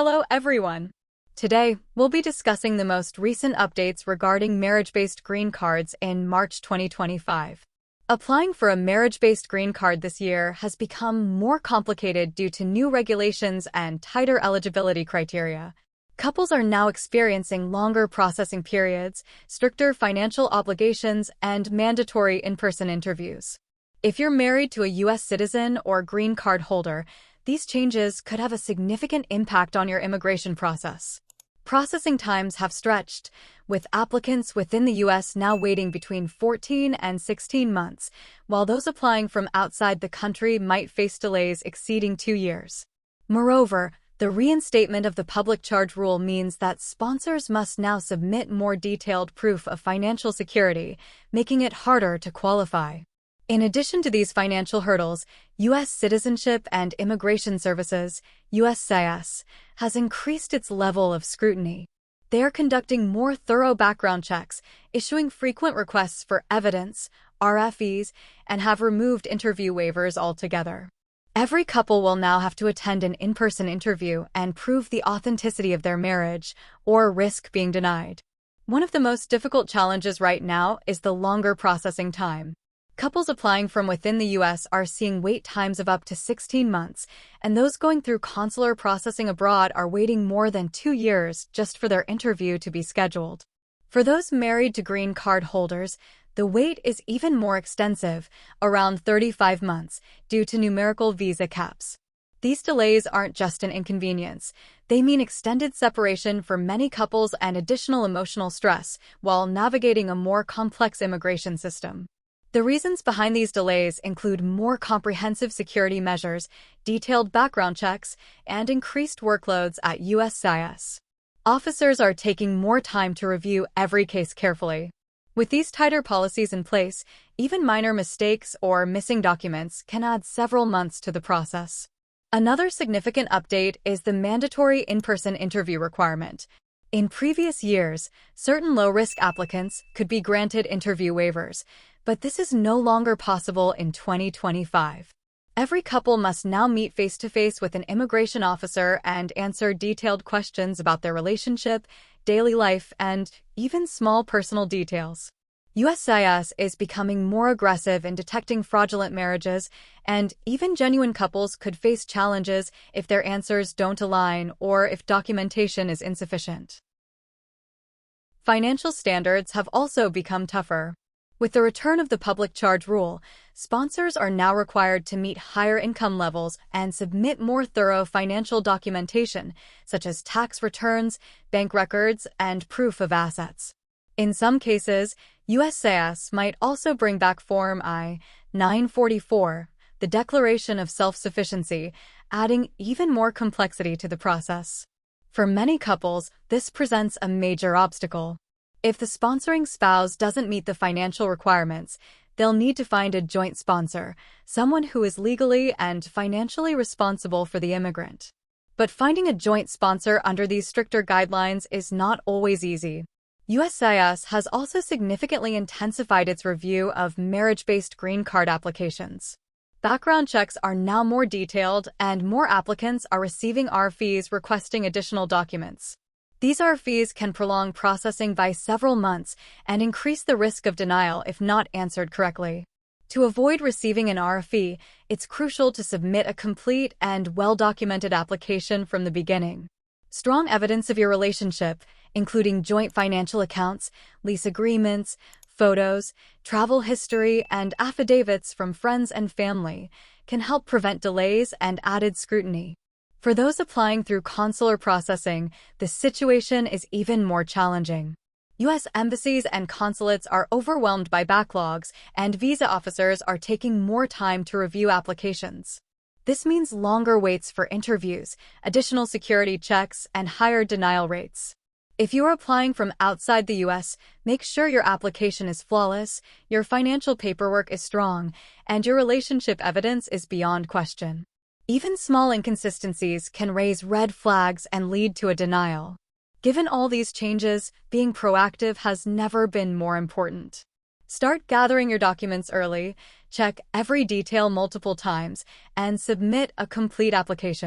Hello, everyone. Today, we'll be discussing the most recent updates regarding marriage-based green cards in March 2025. Applying for a marriage-based green card this year has become more complicated due to new regulations and tighter eligibility criteria. Couples are now experiencing longer processing periods, stricter financial obligations, and mandatory in-person interviews. If you're married to a U.S. citizen or green card holder, these changes could have a significant impact on your immigration process. Processing times have stretched, with applicants within the U.S. now waiting between 14 and 16 months, while those applying from outside the country might face delays exceeding 2 years. Moreover, the reinstatement of the public charge rule means that sponsors must now submit more detailed proof of financial security, making it harder to qualify. In addition to these financial hurdles, U.S. Citizenship and Immigration Services, USCIS, has increased its level of scrutiny. They are conducting more thorough background checks, issuing frequent requests for evidence, RFEs, and have removed interview waivers altogether. Every couple will now have to attend an in-person interview and prove the authenticity of their marriage, or risk being denied. One of the most difficult challenges right now is the longer processing time. Couples applying from within the U.S. are seeing wait times of up to 16 months, and those going through consular processing abroad are waiting more than 2 years just for their interview to be scheduled. For those married to green card holders, the wait is even more extensive, around 35 months, due to numerical visa caps. These delays aren't just an inconvenience. They mean extended separation for many couples and additional emotional stress while navigating a more complex immigration system. The reasons behind these delays include more comprehensive security measures, detailed background checks, and increased workloads at USCIS. Officers are taking more time to review every case carefully. With these tighter policies in place, even minor mistakes or missing documents can add several months to the process. Another significant update is the mandatory in-person interview requirement. In previous years, certain low-risk applicants could be granted interview waivers, but this is no longer possible in 2025. Every couple must now meet face-to-face with an immigration officer and answer detailed questions about their relationship, daily life, and even small personal details. USCIS is becoming more aggressive in detecting fraudulent marriages, and even genuine couples could face challenges if their answers don't align or if documentation is insufficient. Financial standards have also become tougher. With the return of the public charge rule, sponsors are now required to meet higher income levels and submit more thorough financial documentation, such as tax returns, bank records, and proof of assets. In some cases, USCIS might also bring back Form I-944, the Declaration of Self-Sufficiency, adding even more complexity to the process. For many couples, this presents a major obstacle. If the sponsoring spouse doesn't meet the financial requirements, they'll need to find a joint sponsor, someone who is legally and financially responsible for the immigrant. But finding a joint sponsor under these stricter guidelines is not always easy. USCIS has also significantly intensified its review of marriage-based green card applications. Background checks are now more detailed, and more applicants are receiving RFEs requesting additional documents. These RFEs can prolong processing by several months and increase the risk of denial if not answered correctly. To avoid receiving an RFE, it's crucial to submit a complete and well-documented application from the beginning. Strong evidence of your relationship, including joint financial accounts, lease agreements, photos, travel history, and affidavits from friends and family, can help prevent delays and added scrutiny. For those applying through consular processing, the situation is even more challenging. U.S. embassies and consulates are overwhelmed by backlogs, and visa officers are taking more time to review applications. This means longer waits for interviews, additional security checks, and higher denial rates. If you are applying from outside the U.S., make sure your application is flawless, your financial paperwork is strong, and your relationship evidence is beyond question. Even small inconsistencies can raise red flags and lead to a denial. Given all these changes, being proactive has never been more important. Start gathering your documents early, check every detail multiple times, and submit a complete application.